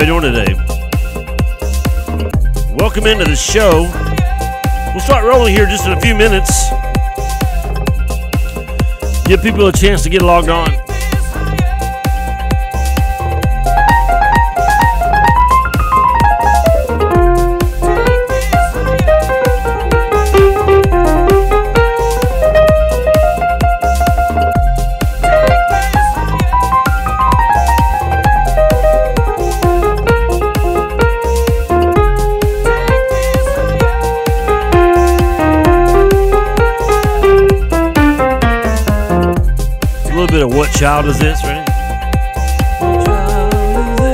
everybody doing today? Welcome into the show. We'll start rolling here just in a few minutes. Give people a chance to get logged on. What child is this, right? What child is this?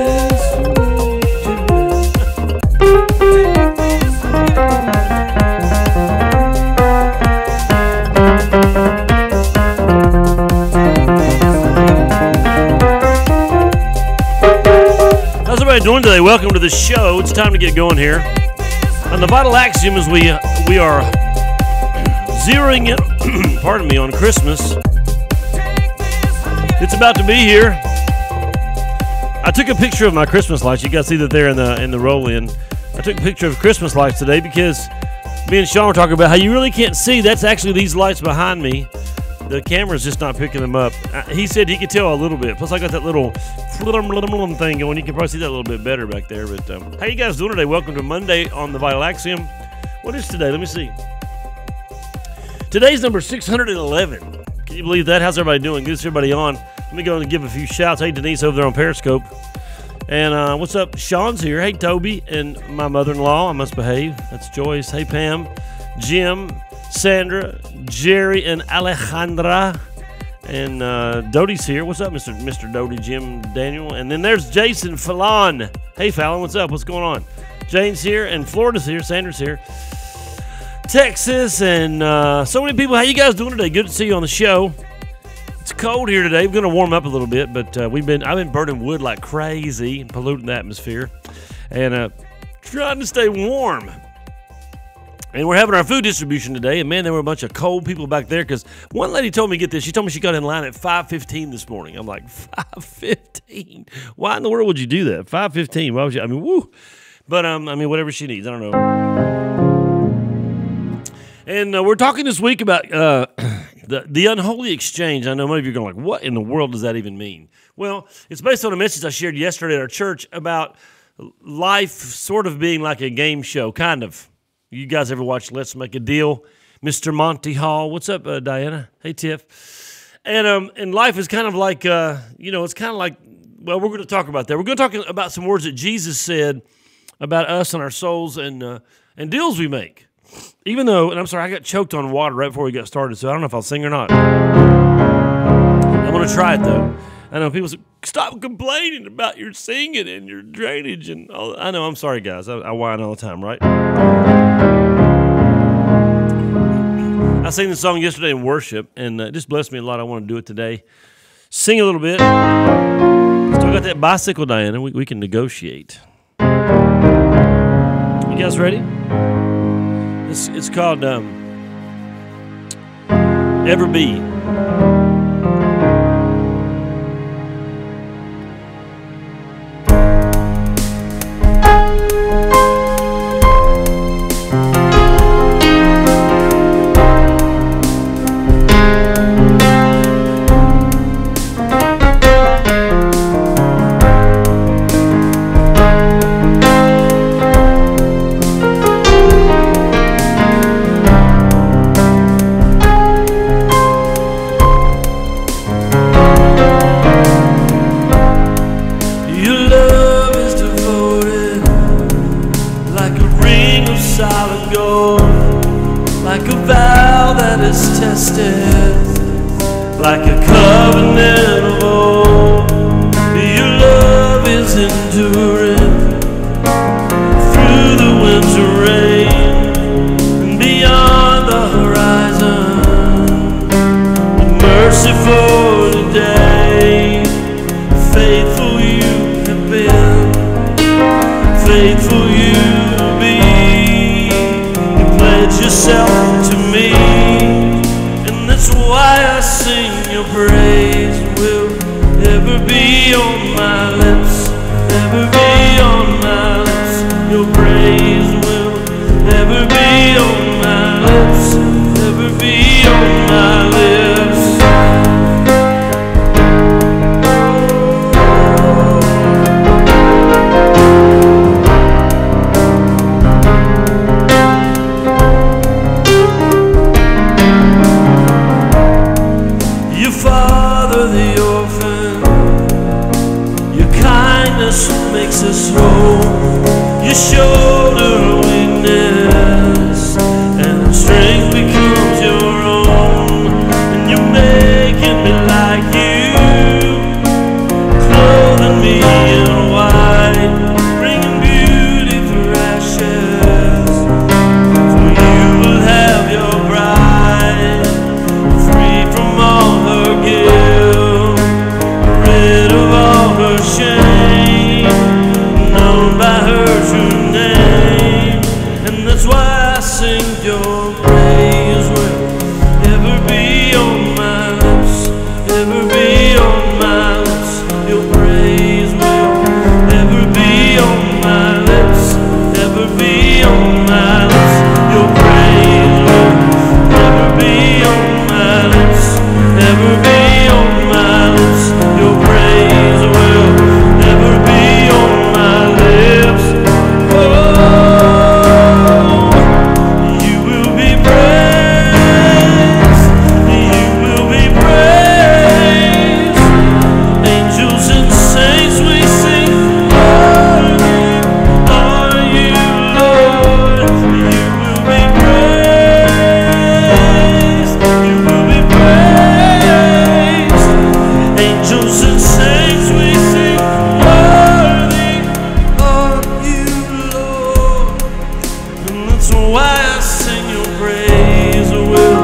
How's everybody doing today? Welcome to the show. It's time to get going here. On the vital axiom is we are zeroing in, pardon me, on Christmas. It's about to be here. I took a picture of my Christmas lights. You guys see that there in the roll-in. I took a picture of Christmas lights today because me and Sean were talking about how you really can't see. That's actually these lights behind me. The camera's just not picking them up. He said he could tell a little bit. Plus, I got that little thing going. You can probably see that a little bit better back there. But how you guys doing today? Welcome to Monday on the Vital Axiom. What is today? Let me see. Today's number 611. Can you believe that? How's everybody doing? Good to see everybody on. Let me go and give a few shouts. Hey, Denise over there on Periscope. And what's up? Sean's here. Hey, Toby. And my mother-in-law. I must behave. That's Joyce. Hey, Pam. Jim. Sandra. Jerry and Alejandra. And Doty's here. What's up, Mr. Doty, Jim, Daniel? And then there's Jason Fallon. Hey, Fallon. What's up? What's going on? Jane's here. And Florida's here. Sandra's here. Texas and so many people. How you guys doing today? Good to see you on the show. It's cold here today. We're going to warm up a little bit, but I've been burning wood like crazy, polluting the atmosphere, and trying to stay warm. And we're having our food distribution today, and man, there were a bunch of cold people back there because one lady told me, get this, she told me she got in line at 5:15 this morning. I'm like, 5:15? Why in the world would you do that? 5:15? Why would you? I mean, woo. But whatever she needs. I don't know. And we're talking this week about the Unholy Exchange. I know many of you are going like, what in the world does that even mean? Well, it's based on a message I shared yesterday at our church about life sort of being like a game show, kind of. You guys ever watch Let's Make a Deal? Mr. Monty Hall. What's up, Diana? Hey, Tiff. And life is kind of like, it's kind of like, well, we're going to talk about that. We're going to talk about some words that Jesus said about us and our souls and deals we make. Even though, and I'm sorry, I got choked on water right before we got started, so I don't know if I'll sing or not. I'm going to try it, though. I know people say, stop complaining about your singing and your drainage and all. I know, I'm sorry, guys. I whine all the time, right? I sang this song yesterday in worship, and it just blessed me a lot. I want to do it today. Sing a little bit. Still got that bicycle, Diana. We can negotiate. You guys ready? It's called Ever Be. Praise will ever be on my lips, ever be shoulder weakness, and the strength becomes your own, and you're making me like you, clothing me in white, bringing beauty for ashes, for you will have your bride, free from all her guilt, rid of all her shame, known by her true name, and that's why I sing your praise will ever be on my lips, ever be on my lips. Your praise will ever be on my lips, ever be on my lips. Your praise will ever be on my lips, ever be on my lips. Your praise will ever be on my lips. Oh, you will be praised, you will be praised. Angels and saints we sing, worthy are you, Lord. You will be praised, you will be praised. Angels and saints we sing, worthy are you, Lord. And that's why I sing your praise will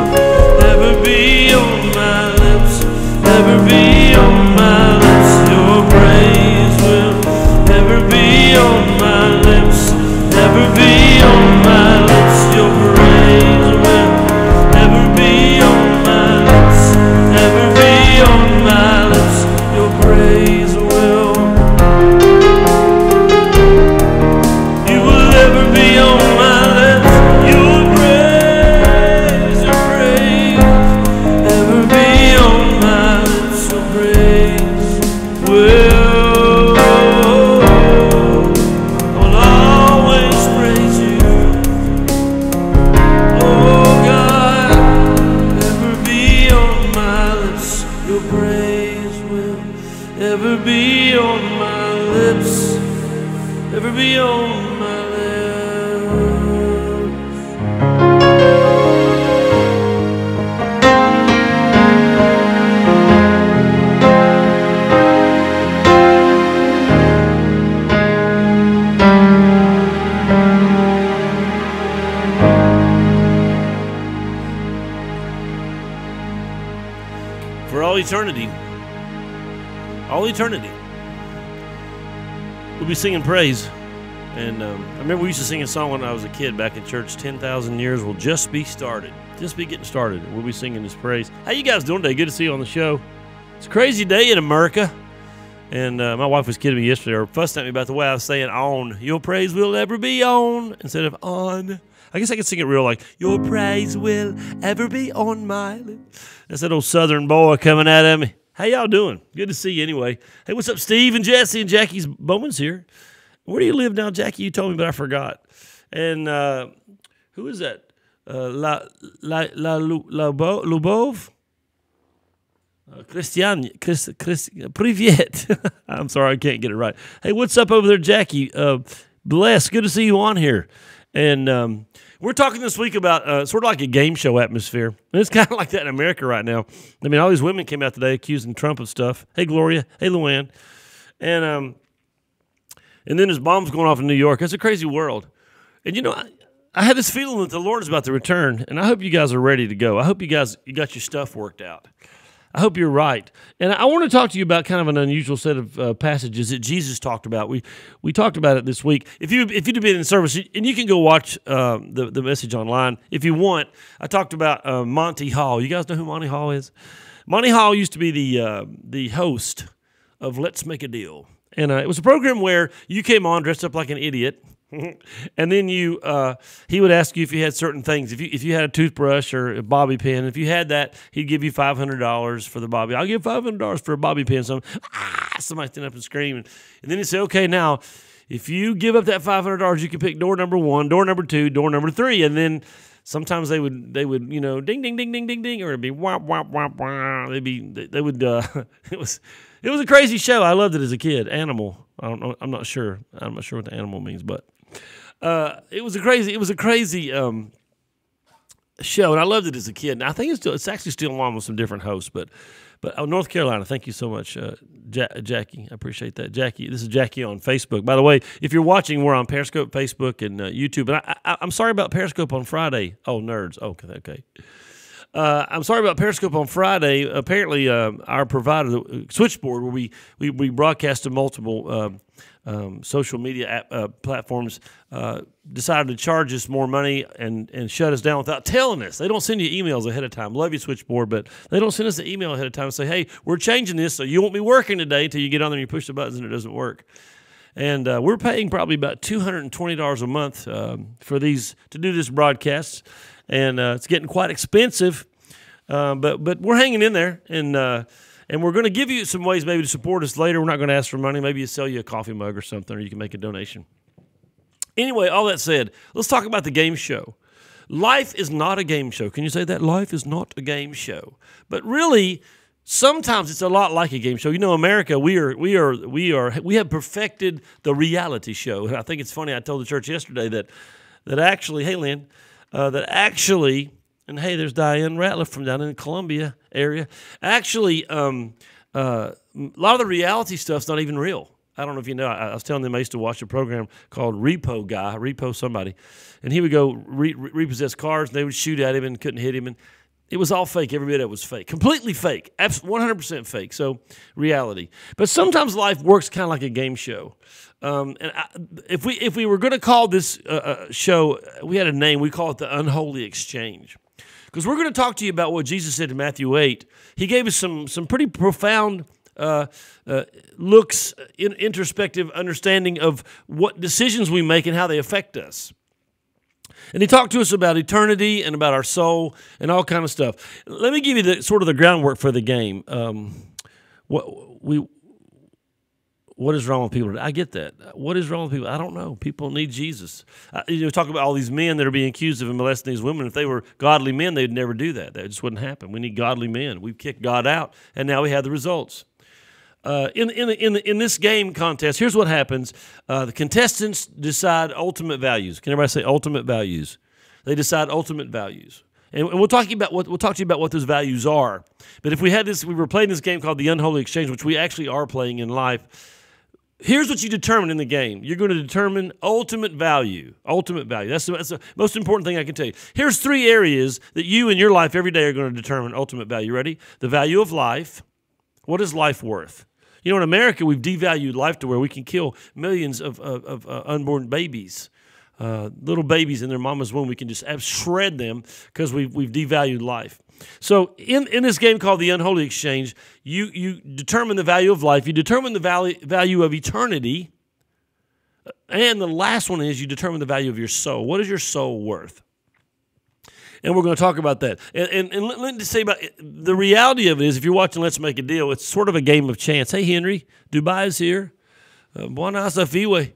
ever be on my lips, ever be on my lips. Your praise will ever be on my lips, ever be on my lips. Your praise will ever be on my lips, ever be on my lips. Your praise will, you will ever be on my lips. Your praise ever be on my lips. Your praise will, I'll always praise you. Oh God, ever be on my lips. Your praise will ever be on my lips, ever be on my lips. For all eternity, we'll be singing praise. And I remember we used to sing a song when I was a kid back in church, 10,000 years will just be started. Just be getting started. We'll be singing this praise. How you guys doing today? Good to see you on the show. It's a crazy day in America. And my wife was kidding me yesterday, or fussing at me about the way I was saying on. Your praise will ever be on instead of on. I guess I could sing it real like, your praise will ever be on my lips. That's that old southern boy coming out at me. How y'all doing? Good to see you anyway. Hey, what's up, Steve and Jesse and Jackie's Bowman's here. Where do you live now, Jackie? You told me, but I forgot. And who is that? Lubov? Christian, Privyet. I'm sorry, I can't get it right. Hey, what's up over there, Jackie? Bless, good to see you on here. And we're talking this week about sort of like a game show atmosphere. And it's kind of like that in America right now. I mean, all these women came out today accusing Trump of stuff. Hey, Gloria. Hey, Luann. And then there's bombs going off in New York. It's a crazy world. And, you know, I have this feeling that the Lord is about to return, and I hope you guys are ready to go. I hope you got your stuff worked out. I hope you're right. And I want to talk to you about kind of an unusual set of passages that Jesus talked about. We talked about it this week. If you'd been in service, and you can go watch the message online if you want. I talked about Monty Hall. You guys know who Monty Hall is? Monty Hall used to be the host of Let's Make a Deal. And it was a program where you came on dressed up like an idiot, and then he would ask you if you had certain things. If you had a toothbrush or a bobby pin, if you had that, he'd give you $500 for the bobby. I'll give $500 for a bobby pin. Somebody stand up and scream. And then he'd say, okay, now, if you give up that $500, you can pick door number 1, door number 2, door number 3. And then sometimes they would ding, ding, ding, ding, ding, ding, or it'd be wah, wah, wah, wah. They would, it was a crazy show. I loved it as a kid. Animal. I don't know. I'm not sure what the animal means, but It was a crazy show, and I loved it as a kid. And I think it's actually still on with some different hosts, but North Carolina, thank you so much, Jackie. I appreciate that. Jackie, this is Jackie on Facebook. By the way, if you're watching, we're on Periscope, Facebook, and YouTube. And I'm sorry about Periscope on Friday. Oh, nerds. Okay. I'm sorry about Periscope on Friday. Apparently, our provider, Switchboard, where we broadcast to multiple social media platforms, decided to charge us more money and shut us down without telling us. They don't send you emails ahead of time. Love you, Switchboard, but they don't send us an email ahead of time and say, hey, we're changing this, so you won't be working today until you get on there and you push the buttons and it doesn't work. And we're paying probably about $220 a month for these to do this broadcast, and it's getting quite expensive. But we're hanging in there, and we're going to give you some ways maybe to support us later. We're not going to ask for money. Maybe you sell you a coffee mug or something, or you can make a donation. Anyway, all that said, let's talk about the game show. Life is not a game show. Can you say that? Life is not a game show. But really, sometimes it's a lot like a game show. You know, America, we have perfected the reality show. And I think it's funny. I told the church yesterday that actually, hey Lynn, and hey, there's Diane Ratliff from down in the Columbia area. Actually, a lot of the reality stuff's not even real. I don't know if you know. I was telling them I used to watch a program called Repo Somebody, and he would go repossess cars, and they would shoot at him and couldn't hit him, and it was all fake. Every bit of it was fake, completely fake, 100% fake. So reality. But sometimes life works kind of like a game show. If we were going to call this show, we had a name. We call it the Unholy Exchange. Because we're going to talk to you about what Jesus said in Matthew 8. He gave us some pretty profound looks, introspective understanding of what decisions we make and how they affect us. And he talked to us about eternity and about our soul and all kind of stuff. Let me give you the groundwork for the game. What is wrong with people today? I get that. What is wrong with people? I don't know. People need Jesus. Talk about all these men that are being accused of molesting these women. If they were godly men, they'd never do that. That just wouldn't happen. We need godly men. We've kicked God out, and now we have the results. In this game contest, here's what happens. The contestants decide ultimate values. Can everybody say ultimate values? They decide ultimate values. And we'll talk to you about what those values are. But if we were playing this game called the Unholy Exchange, which we actually are playing in life. Here's what you determine in the game. You're going to determine ultimate value. Ultimate value. That's the most important thing I can tell you. Here's 3 areas that you in your life every day are going to determine ultimate value. Ready? The value of life. What is life worth? You know, in America, we've devalued life to where we can kill millions of unborn babies. Little babies in their mama's womb. We can just shred them because we've devalued life. So in this game called the Unholy Exchange, you determine the value of life, you determine the value of eternity, and the last one is you determine the value of your soul. What is your soul worth? And we're going to talk about that. And let me say about it, the reality of it is, if you're watching Let's Make a Deal, it's sort of a game of chance. Hey, Henry, Dubai is here. Buenas Afiwe.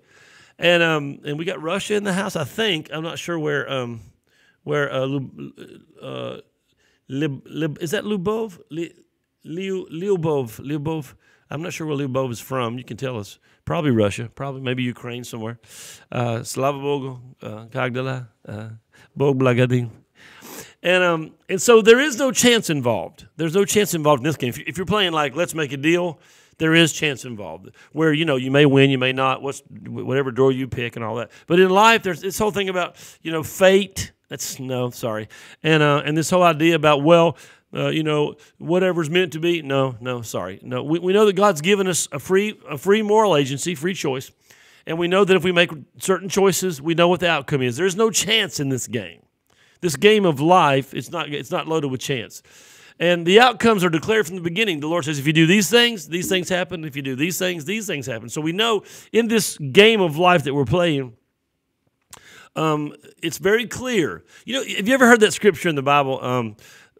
And we got Russia in the house, I think. I'm not sure where is that Lyubov? Lyubov. I'm not sure where Lyubov is from. You can tell us. Probably Russia. Probably maybe Ukraine somewhere. Slava Bogu, Kagdala, Bog Blagadin. And so there is no chance involved. There's no chance involved in this game. If you're playing like Let's Make a Deal, there is chance involved where, you may win, you may not, whatever draw you pick and all that. But in life, there's this whole thing about, fate. And this whole idea about, whatever's meant to be. No, sorry. No, we know that God's given us a free moral agency, free choice. And we know that if we make certain choices, we know what the outcome is. There's no chance in this game. This game of life, it's not loaded with chance. And the outcomes are declared from the beginning. The Lord says, if you do these things happen. If you do these things happen. So we know in this game of life that we're playing, it's very clear. Have you ever heard that scripture in the Bible?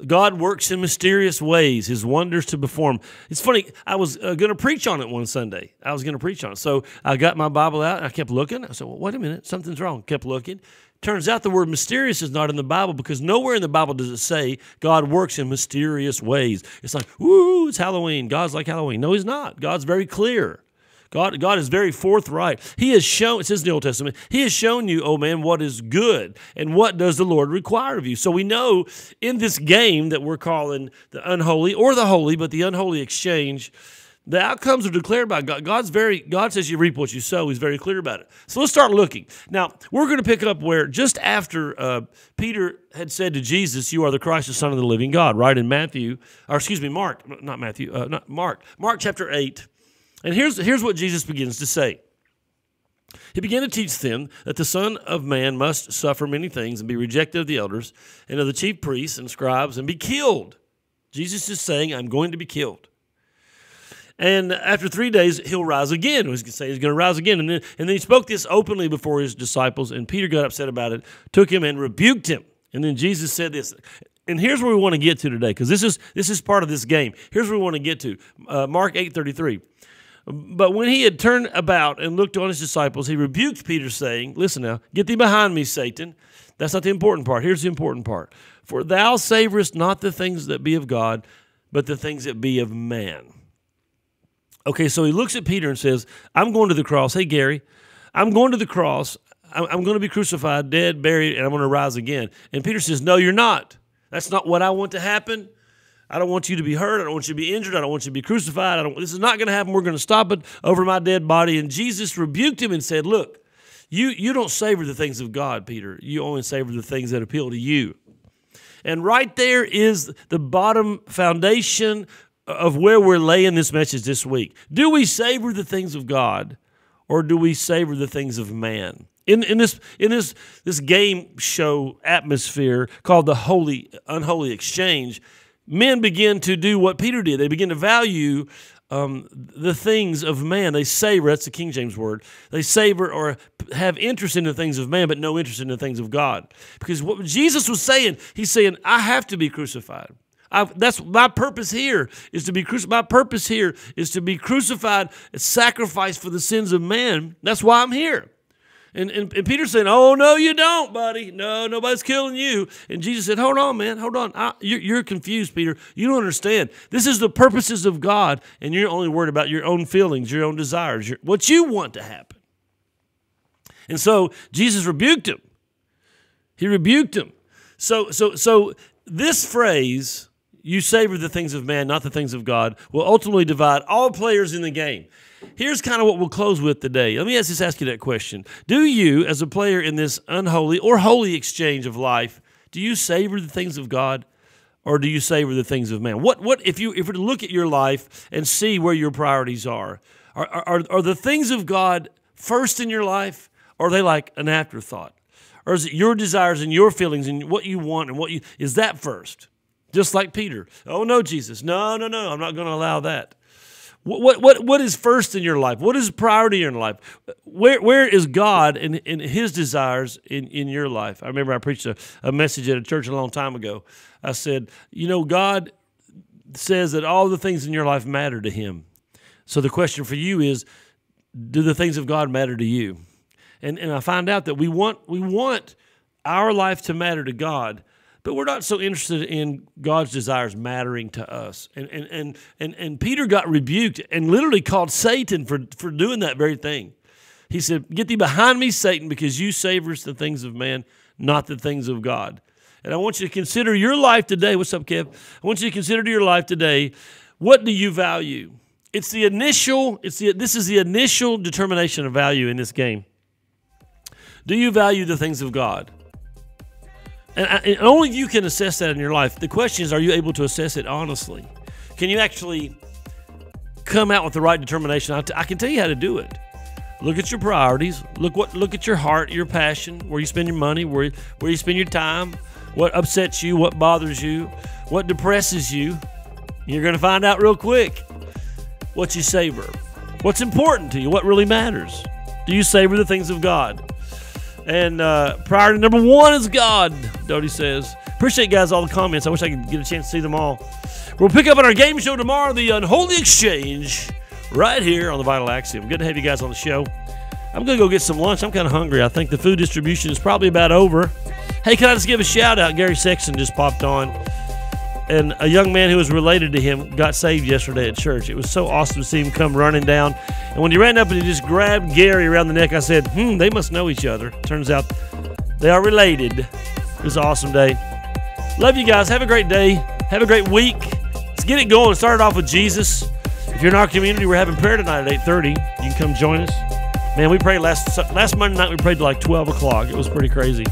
God works in mysterious ways, his wonders to perform. It's funny, I was going to preach on it one Sunday. So I got my Bible out, and I kept looking. I said, well, wait a minute, something's wrong. Kept looking. Turns out the word mysterious is not in the Bible, because nowhere in the Bible does it say God works in mysterious ways. It's like, woo, it's Halloween. God's like Halloween. No, he's not. God's very clear. God is very forthright. He has shown, it says in the Old Testament, He has shown you, oh man, what is good and what does the Lord require of you. So we know in this game that we're calling the unholy or the holy, but the unholy exchange, the outcomes are declared by God. God says you reap what you sow. He's very clear about it. So let's start looking. Now, we're going to pick up where just after Peter had said to Jesus, you are the Christ, the Son of the living God, right? In Mark chapter 8. And here's what Jesus begins to say. He began to teach them that the Son of Man must suffer many things and be rejected of the elders and of the chief priests and scribes and be killed. Jesus is saying, I'm going to be killed. And after 3 days, he'll rise again. He's going to rise again. And then he spoke this openly before his disciples, and Peter got upset about it, took him and rebuked him. And then Jesus said this. And here's where we want to get to today, because this is part of this game. Here's where we want to get to. Mark 8:33. But when he had turned about and looked on his disciples, he rebuked Peter, saying, listen now, get thee behind me, Satan. That's not the important part. Here's the important part. For thou savorest not the things that be of God, but the things that be of man. Okay, so he looks at Peter and says, I'm going to the cross. Hey, Gary, I'm going to the cross. I'm going to be crucified, dead, buried, and I'm going to rise again. And Peter says, no, you're not. That's not what I want to happen. I don't want you to be hurt. I don't want you to be injured. I don't want you to be crucified. This is not going to happen. We're going to stop it over my dead body. And Jesus rebuked him and said, look, you don't savor the things of God, Peter. You only savor the things that appeal to you. And right there is the bottom foundation of where we're laying this message this week. Do we savor the things of God, or do we savor the things of man? In this game show atmosphere called the unholy exchange, men begin to do what Peter did. They begin to value the things of man. They savor, that's the King James word. They savor or have interest in the things of man, but no interest in the things of God. Because what Jesus was saying, he's saying, I have to be crucified. That's my purpose here is to be crucified. My purpose here is to be crucified and sacrificed for the sins of man. That's why I'm here. And Peter's saying, oh, no, you don't, buddy. No, nobody's killing you. And Jesus said, hold on, man, hold on. You're confused, Peter. You don't understand. This is the purposes of God, and you're only worried about your own feelings, your own desires, what you want to happen. And so Jesus rebuked him. He rebuked him. So this phrase, you savor the things of man, not the things of God, will ultimately divide all players in the game. Here's kind of what we'll close with today. Let me just ask you that question. Do you, as a player in this unholy or holy exchange of life, do you savor the things of God, or do you savor the things of man? What if you were to look at your life and see where your priorities are the things of God first in your life, or are they like an afterthought? Or is it your desires and your feelings and what you want and is that first? Just like Peter. Oh, no, Jesus. No, I'm not going to allow that. What is first in your life? What is priority in your life? Where is God in His desires in your life? I remember I preached a message at a church a long time ago. I said, God says that all the things in your life matter to Him. So the question for you is, do the things of God matter to you? And I find out that we want our life to matter to God, but we're not so interested in God's desires mattering to us. And Peter got rebuked and literally called Satan for doing that very thing. He said, get thee behind me, Satan, because you savorest the things of man, not the things of God. And I want you to consider your life today. What's up, Kev? I want you to consider your life today. What do you value? This is the initial determination of value in this game. Do you value the things of God? And only you can assess that in your life. The question is, are you able to assess it honestly? Can you actually come out with the right determination? I can tell you how to do it. Look at your priorities. Look at your heart, your passion, where you spend your money, where you spend your time, what upsets you, what bothers you, what depresses you. You're going to find out real quick what you savor, what's important to you, what really matters. Do you savor the things of God? And priority number one is God, Dodie says. Appreciate, guys, all the comments. I wish I could get a chance to see them all. We'll pick up on our game show tomorrow, the Unholy Exchange, right here on the Vital Axiom. Good to have you guys on the show. I'm going to go get some lunch. I'm kind of hungry. I think the food distribution is probably about over. Hey, can I just give a shout out? Gary Sexton just popped on. and a young man who was related to him got saved yesterday at church. It was so awesome to see him come running down. And when he ran up and he just grabbed Gary around the neck, I said, they must know each other. Turns out they are related. It was an awesome day. Love you guys. Have a great day. Have a great week. Let's get it going. Start off with Jesus. If you're in our community, we're having prayer tonight at 8:30. You can come join us. Man, we prayed last Monday night. We prayed till like 12 o'clock. It was pretty crazy.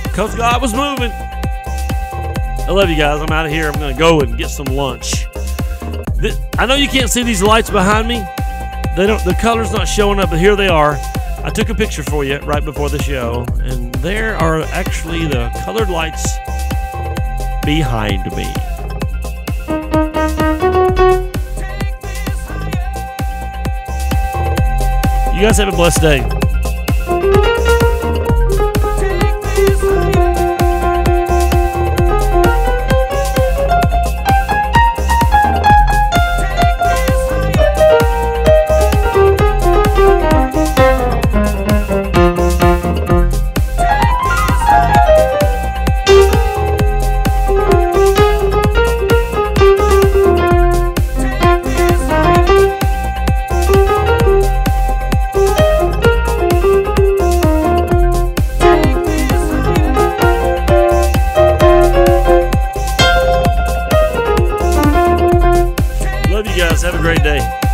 Because God was moving. I love you guys. I'm out of here. I'm going to go and get some lunch. I know you can't see these lights behind me. The color's not showing up, but here they are. I took a picture for you right before the show, and there are actually the colored lights behind me. You guys have a blessed day. Have a great day.